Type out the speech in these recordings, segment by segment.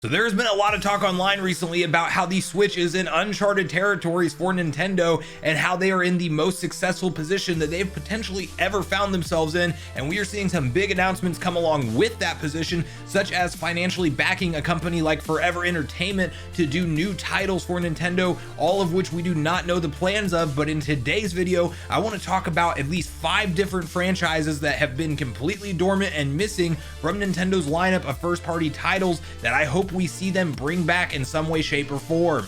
So there's been a lot of talk online recently about how the Switch is in uncharted territories for Nintendo and how they are in the most successful position that they've potentially ever found themselves in. And we are seeing some big announcements come along with that position, such as financially backing a company like FZero Entertainment to do new titles for Nintendo, all of which we do not know the plans of. But in today's video, I want to talk about at least 5 different franchises that have been completely dormant and missing from Nintendo's lineup of first-party titles that I hope we see them bring back in some way, shape, or form.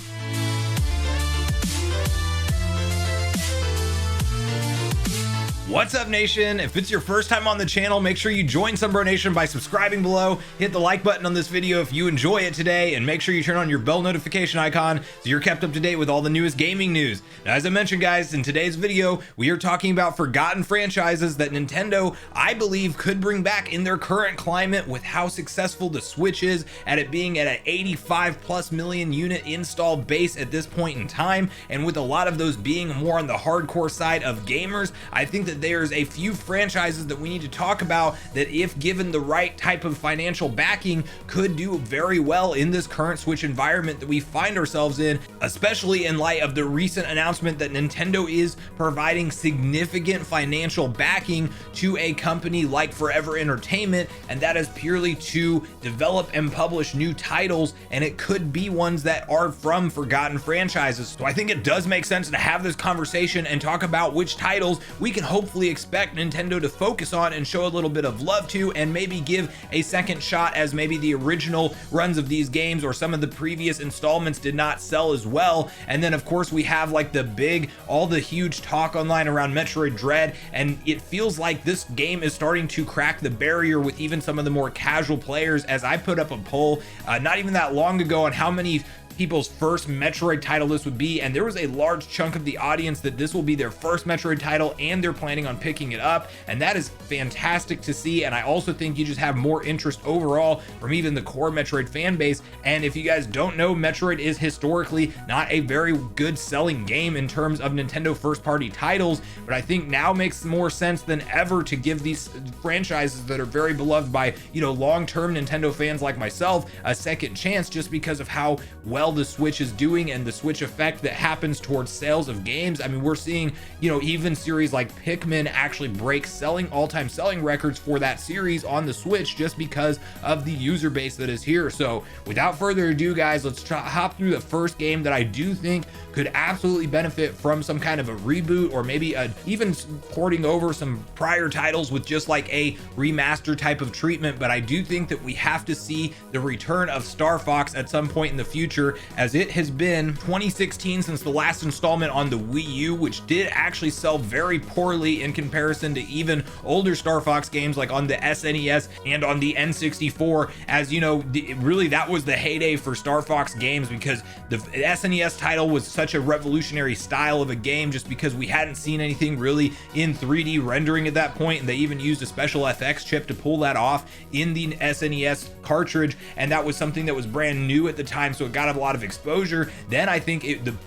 What's up, nation? If it's your first time on the channel, make sure you join Sunbro Nation by subscribing below, hit the like button on this video if you enjoy it today, and make sure you turn on your bell notification icon so you're kept up to date with all the newest gaming news. Now, as I mentioned, guys, in today's video, we are talking about forgotten franchises that Nintendo, I believe, could bring back in their current climate with how successful the Switch is at it being at an 85+ million unit install base at this point in time, and with a lot of those being more on the hardcore side of gamers. I think that there's a few franchises that we need to talk about that, if given the right type of financial backing, could do very well in this current Switch environment that we find ourselves in, especially in light of the recent announcement that Nintendo is providing significant financial backing to a company like FZero Entertainment, and that is purely to develop and publish new titles, and it could be ones that are from forgotten franchises. So I think it does make sense to have this conversation and talk about which titles we can hopefully expect Nintendo to focus on and show a little bit of love to, and maybe give a second shot, as maybe the original runs of these games or some of the previous installments did not sell as well. And then of course we have like all the huge talk online around Metroid Dread, and it feels like this game is starting to crack the barrier with even some of the more casual players, as I put up a poll not even that long ago on how many people's first Metroid title this would be, and there was a large chunk of the audience that this will be their first Metroid title and they're planning on picking it up, and that is fantastic to see. And I also think you just have more interest overall from even the core Metroid fan base. And if you guys don't know, Metroid is historically not a very good selling game in terms of Nintendo first party titles, but I think now makes more sense than ever to give these franchises that are very beloved by, you know, long-term Nintendo fans like myself a second chance, just because of how well the Switch is doing and the Switch effect that happens towards sales of games. I mean, we're seeing, you know, even series like Pikmin actually break all-time selling records for that series on the Switch just because of the user base that is here. So without further ado, guys, let's hop through the first game that I do think could absolutely benefit from some kind of a reboot, or maybe even porting over some prior titles with just like a remaster type of treatment. But I do think that we have to see the return of Star Fox at some point in the future, as it has been 2016 since the last installment on the Wii U, which did actually sell very poorly in comparison to even older Star Fox games like on the SNES and on the N64. As you know, really that was the heyday for Star Fox games, because the SNES title was such a revolutionary style of a game, just because we hadn't seen anything really in 3D rendering at that point, and they even used a special FX chip to pull that off in the SNES cartridge, and that was something that was brand new at the time, so it got a lot of exposure. Then I think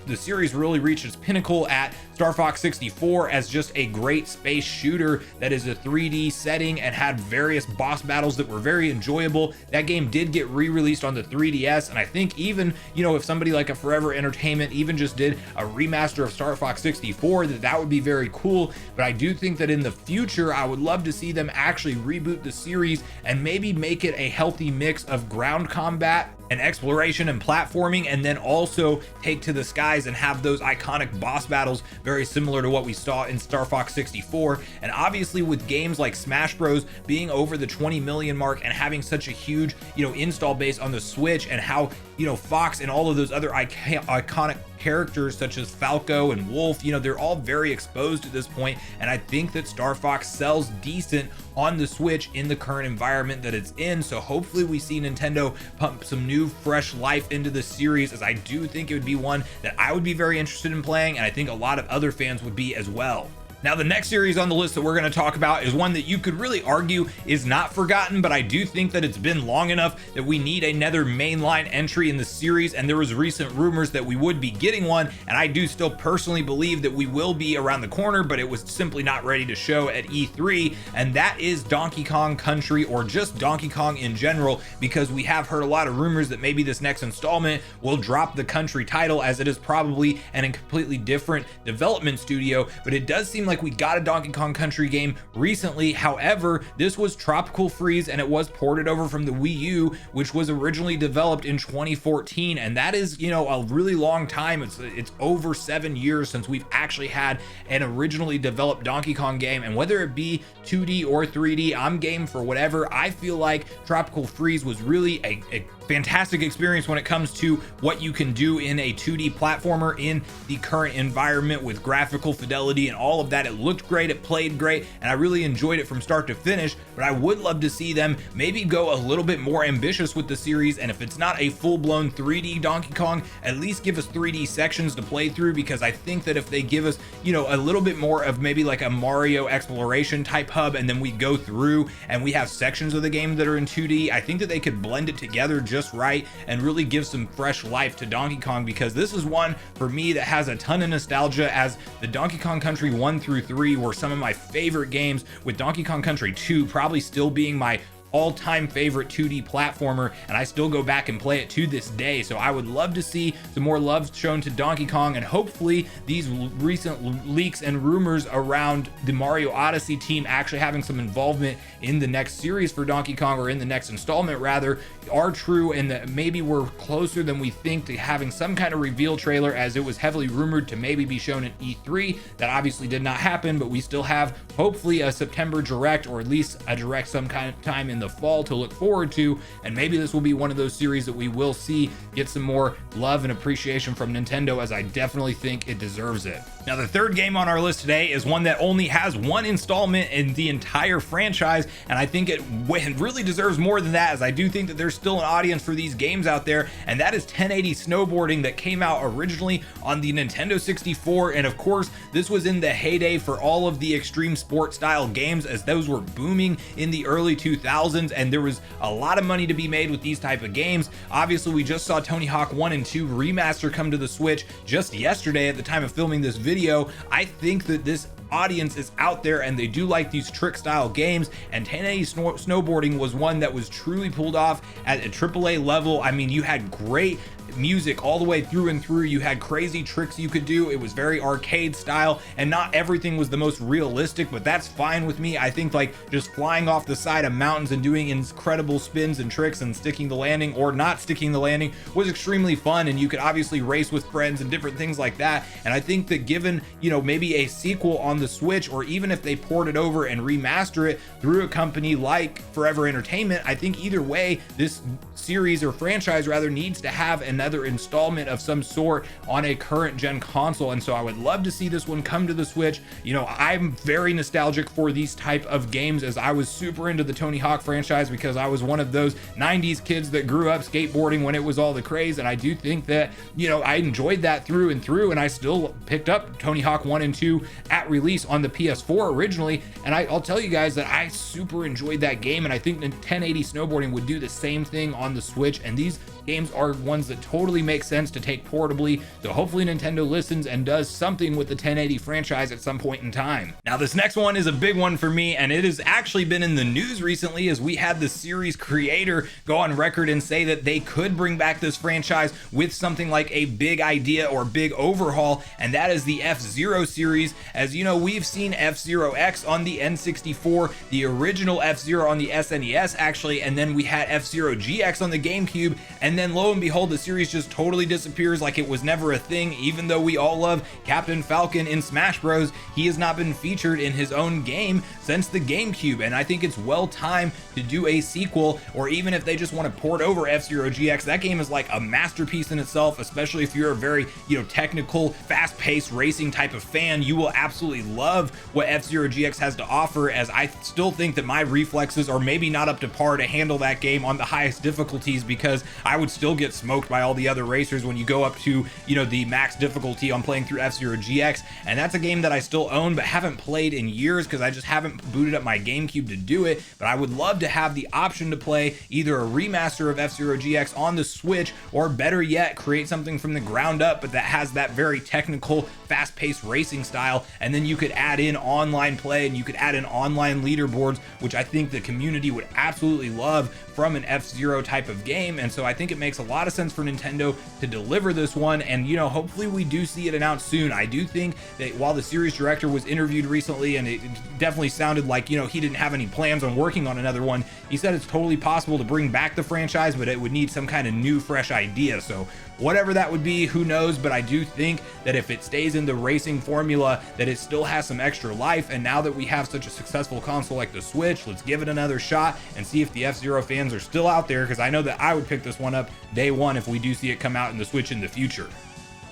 the series really reached its pinnacle at Star Fox 64 as just a great space shooter that is a 3D setting and had various boss battles that were very enjoyable. That game did get re-released on the 3DS, and I think even, you know, if somebody like a FZero Entertainment even just did a remaster of Star Fox 64, that would be very cool. But I do think that in the future, I would love to see them actually reboot the series and maybe make it a healthy mix of ground combat and exploration and platforming, and then also take to the skies and have those iconic boss battles very similar to what we saw in Star Fox 64. And obviously with games like Smash Bros being over the 20 million mark and having such a huge, you know, install base on the Switch, and how, you know, Fox and all of those other iconic characters such as Falco and Wolf, you know, they're all very exposed at this point, and I think that Star Fox sells decent on the Switch in the current environment that it's in. So hopefully we see Nintendo pump some new fresh life into the series, as I do think it would be one that I would be very interested in playing, and I think a lot of other fans would be as well. Now, the next series on the list that we're going to talk about is one that you could really argue is not forgotten, but I do think that it's been long enough that we need another mainline entry in the series, and there was recent rumors that we would be getting one, and I do still personally believe that we will be around the corner, but it was simply not ready to show at E3, and that is Donkey Kong Country, or just Donkey Kong in general, because we have heard a lot of rumors that maybe this next installment will drop the Country title, as it is probably a completely different development studio, but it does seem like we got a Donkey Kong Country game recently. However, this was Tropical Freeze, and it was ported over from the Wii U, which was originally developed in 2014, and that is, you know, a really long time. It's over 7 years since we've actually had an originally developed Donkey Kong game, and whether it be 2D or 3D, I'm game for whatever. I feel like Tropical Freeze was really a fantastic experience when it comes to what you can do in a 2D platformer in the current environment with graphical fidelity and all of that. It looked great, it played great, and I really enjoyed it from start to finish, but I would love to see them maybe go a little bit more ambitious with the series, and if it's not a full-blown 3D Donkey Kong, at least give us 3D sections to play through, because I think that if they give us, you know, a little bit more of maybe like a Mario exploration type hub, and then we go through and we have sections of the game that are in 2D, I think that they could blend it together just right and really give some fresh life to Donkey Kong, because this is one for me that has a ton of nostalgia, as the Donkey Kong Country 1 through 3 were some of my favorite games, with Donkey Kong Country 2 probably still being my all-time favorite 2D platformer, and I still go back and play it to this day. So I would love to see some more love shown to Donkey Kong, and hopefully these recent leaks and rumors around the Mario Odyssey team actually having some involvement in the next series for Donkey Kong, or in the next installment rather, are true, and that maybe we're closer than we think to having some kind of reveal trailer, as it was heavily rumored to maybe be shown at E3. That obviously did not happen, but we still have hopefully a September direct, or at least a direct some kind of time in the fall to look forward to, and maybe this will be one of those series that we will see get some more love and appreciation from Nintendo, as I definitely think it deserves it. Now, the third game on our list today is one that only has one installment in the entire franchise, and I think it really deserves more than that, as I do think that there's still an audience for these games out there, and that is 1080 Snowboarding, that came out originally on the Nintendo 64, and of course this was in the heyday for all of the extreme sport style games, as those were booming in the early 2000s, and there was a lot of money to be made with these type of games. Obviously, we just saw Tony Hawk 1 and 2 remaster come to the Switch just yesterday at the time of filming this video. I think that this audience is out there, and they do like these trick style games, and 1080 Snowboarding was one that was truly pulled off at a AAA level. I mean, you had great music all the way through and through, you had crazy tricks you could do, it was very arcade style, and not everything was the most realistic, but that's fine with me. I think like just flying off the side of mountains and doing incredible spins and tricks and sticking the landing or not sticking the landing was extremely fun, and you could obviously race with friends and different things like that. And I think that given, you know, maybe a sequel on the Switch, or even if they port it over and remaster it through a company like Forever Entertainment, I think either way this series, or franchise rather, needs to have another installment of some sort on a current gen console. And so I would love to see this one come to the Switch. You know, I'm very nostalgic for these type of games, as I was super into the Tony Hawk franchise, because I was one of those 90s kids that grew up skateboarding when it was all the craze, and I do think that, you know, I enjoyed that through and through, and I still picked up Tony Hawk 1 and 2 at release on the PS4 originally, and I'll tell you guys that I super enjoyed that game, and I think 1080 Snowboarding would do the same thing on the Switch, and these games are ones that totally make sense to take portably. So hopefully Nintendo listens and does something with the 1080 franchise at some point in time. Now, this next one is a big one for me, and it has actually been in the news recently, as we had the series creator go on record and say that they could bring back this franchise with something like a big idea or big overhaul, and that is the FZero series. As you know, we've seen FZero X on the N64, the original FZero on the SNES actually, and then we had FZero GX on the GameCube, and then lo and behold, the series just totally disappears like it was never a thing. Even though we all love Captain Falcon in Smash Bros, he has not been featured in his own game since the GameCube, and I think it's well time to do a sequel, or even if they just want to port over FZero GX. That game is like a masterpiece in itself, especially if you're a very, you know, technical, fast-paced racing type of fan. You will absolutely love what F-Zero GX has to offer, as I still think that my reflexes are maybe not up to par to handle that game on the highest difficulties, because I would still get smoked by all the other racers when you go up to, you know, the max difficulty on playing through F-Zero GX. And that's a game that I still own but haven't played in years because I just haven't booted up my GameCube to do it. But I would love to have the option to play either a remaster of F-Zero GX on the Switch, or better yet, create something from the ground up but that has that very technical, fast-paced racing style, and then you could add in online play and you could add in online leaderboards, which I think the community would absolutely love from an F-Zero type of game. And so I think it makes a lot of sense for Nintendo to deliver this one, and you know, hopefully we do see it announced soon. I do think that while the series director was interviewed recently, and it definitely sounded like, you know, he didn't have any plans on working on another one, he said it's totally possible to bring back the franchise, but it would need some kind of new fresh idea. So whatever that would be, who knows, but I do think that if it stays in the racing formula, that it still has some extra life. And now that we have such a successful console like the Switch, let's give it another shot and see if the F-Zero fans are still out there, because I know that I would pick this one up day one if we do see it come out in the Switch in the future.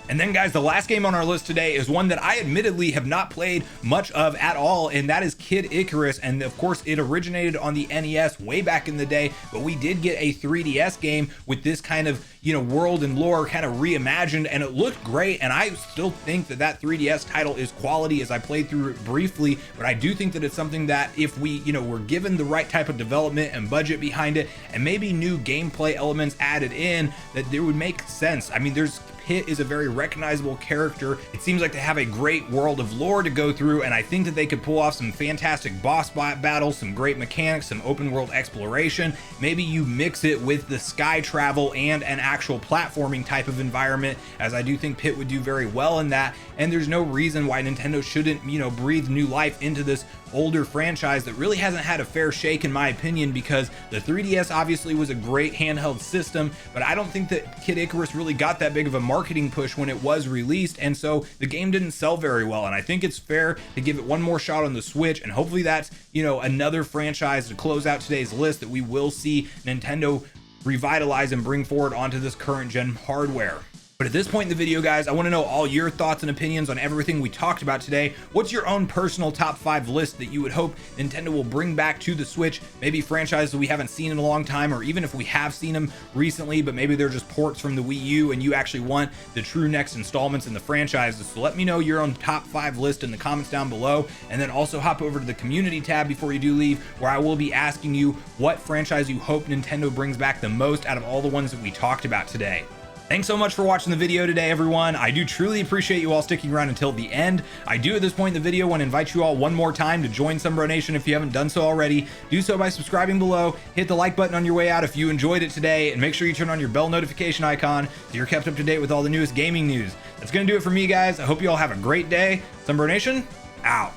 And then guys, the last game on our list today is one that I admittedly have not played much of at all, and that is Kid Icarus. And of course it originated on the NES way back in the day, but we did get a 3DS game with this kind of, you know, world and lore kind of reimagined, and it looked great. And I still think that that 3DS title is quality, as I played through it briefly, but I do think that it's something that if we, you know, were given the right type of development and budget behind it, and maybe new gameplay elements added in, that it would make sense. I mean, Pit is a very recognizable character. It seems like they have a great world of lore to go through, and I think that they could pull off some fantastic boss battles, some great mechanics, some open world exploration. Maybe you mix it with the sky travel and an actual platforming type of environment, as I do think Pit would do very well in that. And there's no reason why Nintendo shouldn't, you know, breathe new life into this older franchise that really hasn't had a fair shake, in my opinion, because the 3DS obviously was a great handheld system, but I don't think that Kid Icarus really got that big of a marketing push when it was released, and so the game didn't sell very well. And I think it's fair to give it one more shot on the Switch, and hopefully that's, you know, another franchise to close out today's list that we will see Nintendo revitalize and bring forward onto this current gen hardware. But at this point in the video, guys, I want to know all your thoughts and opinions on everything we talked about today. What's your own personal top 5 list that you would hope Nintendo will bring back to the Switch? Maybe franchises we haven't seen in a long time, or even if we have seen them recently, but maybe they're just ports from the Wii U and you actually want the true next installments in the franchises. So let me know your own top 5 list in the comments down below, and then also hop over to the community tab before you do leave, where I will be asking you what franchise you hope Nintendo brings back the most out of all the ones that we talked about today. Thanks so much for watching the video today, everyone. I do truly appreciate you all sticking around until the end. I do at this point in the video want to invite you all one more time to join Sunbro Nation if you haven't done so already. Do so by subscribing below, hit the like button on your way out if you enjoyed it today, and make sure you turn on your bell notification icon so you're kept up to date with all the newest gaming news. That's going to do it for me, guys. I hope you all have a great day. Sunbro Nation, out.